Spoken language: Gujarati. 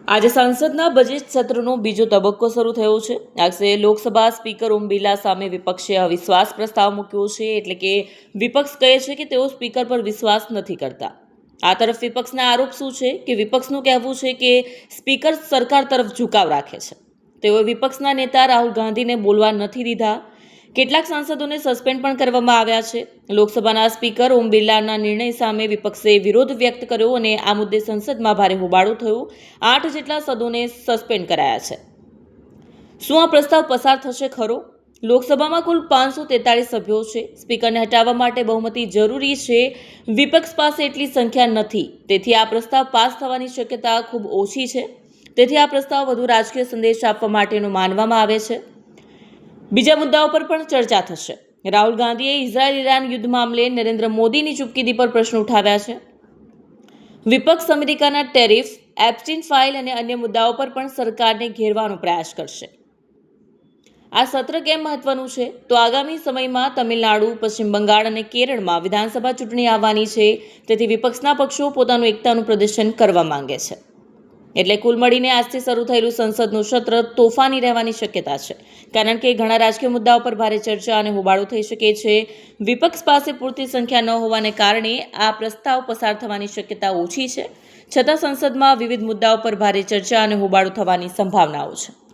આજે સંસદના બજેટ સત્રનો બીજો તબક્કો શરૂ થયો છે. આજે લોકસભા સ્પીકર ઓમ બિરલા સામે વિપક્ષે અવિશ્વાસ પ્રસ્તાવ મૂક્યો છે. એટલે કે વિપક્ષ કહે છે કે તેઓ સ્પીકર પર વિશ્વાસ નથી કરતા. આ તરફ વિપક્ષના આરોપ શું છે કે વિપક્ષનું કહેવું છે કે સ્પીકર સરકાર તરફ ઝુકાવ રાખે છે. તેઓએ વિપક્ષના નેતા રાહુલ ગાંધીને બોલવા નથી દીધા. કેટલાક સાંસદોને સસ્પેન્ડ પણ કરવામાં આવ્યા છે. લોકસભાના સ્પીકર ઓમ બિરલાના નિર્ણય સામે વિપક્ષે વિરોધ વ્યક્ત કર્યો અને આ મુદ્દે સંસદમાં ભારે હોબાળો થયો. 8 જેટલા સદસ્યોને સસ્પેન્ડ કરાયા છે. શું આ પ્રસ્તાવ પસાર થશે ખરો? લોકસભામાં કુલ 543 સભ્યો છે. સ્પીકરને હટાવવા માટે બહુમતી જરૂરી છે. વિપક્ષ પાસે એટલી સંખ્યા નથી, તેથી આ પ્રસ્તાવ પાસ થવાની શક્યતા ખૂબ ઓછી છે. તેથી આ પ્રસ્તાવ વધુ રાજકીય સંદેશ આપવા માટેનો માનવામાં આવે છે. બીજા મુદ્દાઓ પર પણ ચર્ચા થશે. રાહુલ ગાંધીએ ઇઝરાયલ-ઈરાન યુદ્ધ મામલે નરેન્દ્ર મોદીની ચૂપકીદી પર પ્રશ્ન ઉઠાવ્યા છે. વિપક્ષ અમેરિકાના ટેરિફ, એપ્સ્ટીન ફાઇલ અને અન્ય મુદ્દાઓ પર પણ સરકારને ઘેરવાનો પ્રયાસ કરશે. આ સત્ર કેમ મહત્વનું છે? તો આગામી સમયમાં તમિલનાડુ, પશ્ચિમ બંગાળ અને કેરળમાં વિધાનસભા ચૂંટણી આવવાની છે. તેથી વિપક્ષના પક્ષો પોતાનું એકતાનું પ્રદર્શન કરવા માંગે છે. એટલે કુલ મળીને આજથી શરૂ થયેલું સંસદનું સત્ર તોફાની રહેવાની શક્યતા છે. કારણ કે ઘણા રાજકીય મુદ્દાઓ પર ભારે ચર્ચા અને હોબાળો થઈ શકે છે. વિપક્ષ પાસે પૂરતી સંખ્યા ન હોવાને કારણે આ પ્રસ્તાવ પસાર થવાની શક્યતા ઓછી છે. છતાં સંસદમાં વિવિધ મુદ્દાઓ પર ભારે ચર્ચા અને હોબાળો થવાની સંભાવનાઓ છે.